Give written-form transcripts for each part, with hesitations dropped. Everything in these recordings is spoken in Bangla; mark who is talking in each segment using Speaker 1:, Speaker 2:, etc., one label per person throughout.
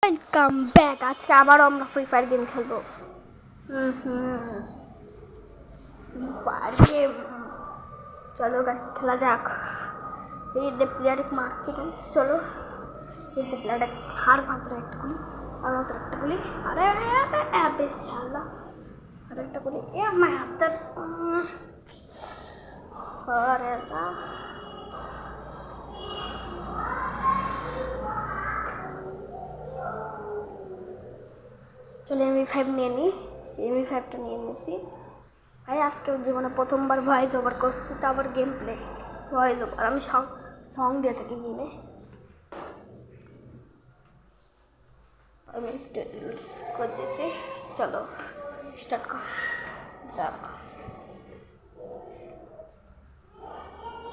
Speaker 1: Welcome back. আজকে আবারও আমরা ফ্রি ফায়ার গেম খেলবো। ফায়ার গেম, চলো গাইস খেলা যাক। এই যে প্লেয়ারে মারছে গাইস, চলো এই যে প্লেয়ারটা খার মাত্র একটা গুলি আর মাত্র একটা গুলি, আরে বেশ শালা আর একটা গুলি এ আমার হাতটা, আরে না চলে এমই 5 নিয়ে নিই। এমই 5টা নিয়ে নিয়েছি ভাই। আজকে জীবনে প্রথমবার ভয়েস ওভার করছি, তো আবার গেম প্লে ভয়েস ওভার। আমি সং দিয়ে থাকি গেমে। আমি করতেছি, চলো স্টার্ট কর যাক।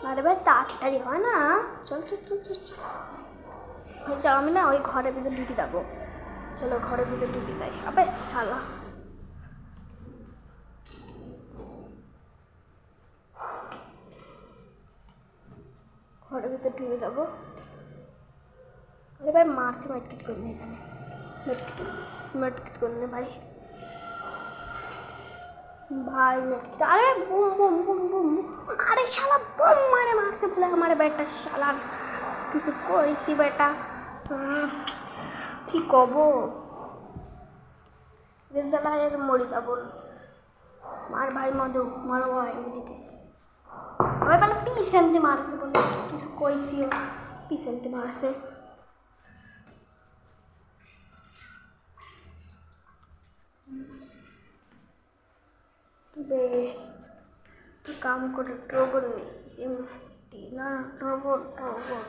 Speaker 1: আরে ভাই তাড়াতাড়ি হয় না, চল চল চল চল চল। আমি না ওই ঘরের ভিতরে ঢুকে যাবো, চলো ঘরের ভিতরে ঢুকে যাই। আবে শালা ঘরের ভিতরে ঢুকে যাবো। আরে ভাই মারছি, মেটকিট করে নে এখানে, মেটকিট করে নে ভাই। ভাই মেটকিট, আরে বুম বুম বুম বুম, আরে শালা বুম মারে মারছে বলে আমার বেটা শালা কিছু করেছি বেটা, কি কব রেজাল্ট মরে যাবো। মার ভাই মধু মারো ভাই ওদিকে। ভাই বলে পিছনতে মারছে বলে কিছু কইছিও, পিছনতে মারছে। তবে কাম করে ট্রগন নেই, এমটি না ট্রগন ট্রগন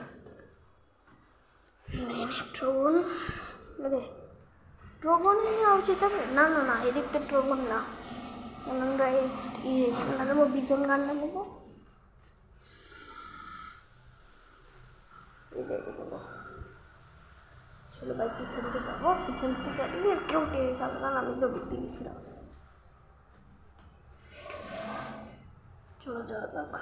Speaker 1: রে, ট্রগনই নেওয়া উচিত হবে। না না না, এদিক তো ট্রগন না, আমরা এই গানটা নেবো, বিজন গানটা নেবো। চলো ভাই পিছন থেকে যাবো, পিছন থেকে কেউ টেনে যাবে না, আমি তো বিক্রি দিয়েছিলাম। চলো যাওয়া যাক।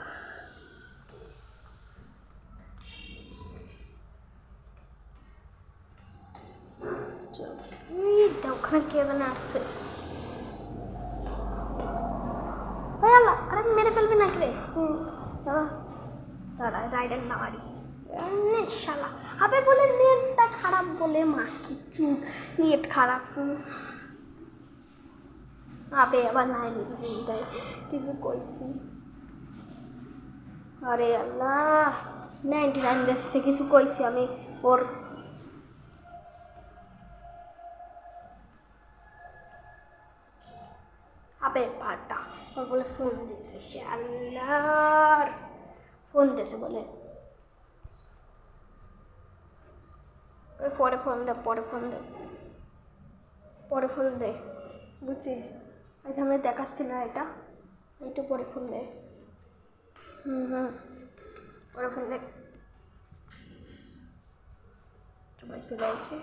Speaker 1: ওখানে কে জানে আসছে, আরে মেরে ফেলবি নাকি রে? দাঁড়া রাইডার না মারি শালা। আবে বলে নেটটা খারাপ বলে মা কিচ্ছু, নেট খারাপ। আবে আবার নাই কিছু কইছি। আরে আল্লাহ 99 দেখছে, কিছু কইছি আমি ওর। আবে পাটা ওর বলে ফোন দিয়েছে, সে আল্লাহর ফোন দিয়েছে বলে। পরে ফোন দে, পরে ফোন দে, পরে ফোন দে, বুঝছিস? আচ্ছা আমি দেখাচ্ছি না এটা, একটু পরে ফোন দে। পরে ফোন দে। সবাই চলে আসছে,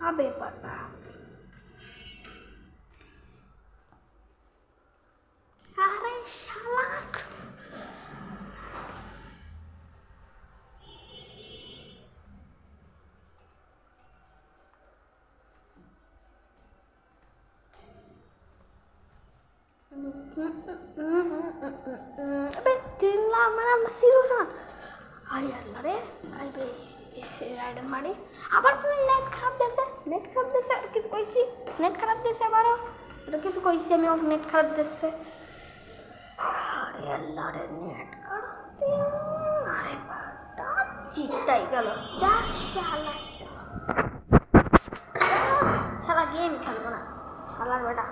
Speaker 1: আবে পাটা আরে শালা अबे 3 लाख मेरा नसीब ना। हाय अल्लाह रे, आई बे রাইডার মারি আবার কোন নেট খারাপ দেছে, নেট খারাপ দেছে আর কিছু কইছি, নেট খারাপ দেছে আবারও এটা কিছু কইছি আমি, ওকে নেট খারাপ দেছে। আরে আল্লাহ রে নেট খারাপ দে, আরে বাটা চিত্তাই গেল যা শালা, শালা গেম খেলবো না শালার বেটা।